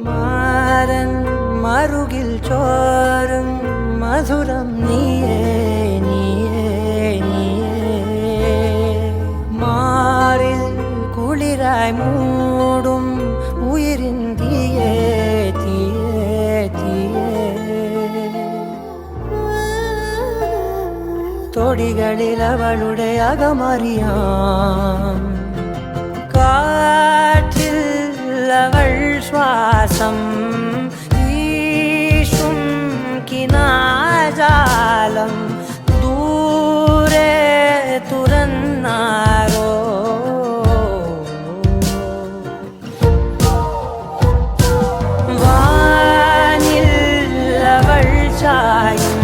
മാരൻ മറുകിൽ ചോരും മധുരം നീയേ നീയേ നീയേ മാറിൽ കുളിരായി മൂടും ഉയരിൻ തീയേ തീയേ തീയേ തൊടികളിൽ അവളുടെ അകമറിയാം കാറ്റിൽ അവൾ ശ്വാസം ഈശും കിനാജാലം ദൂരെ തുറന്നാരോ വാനിൽ അവൾ ചായും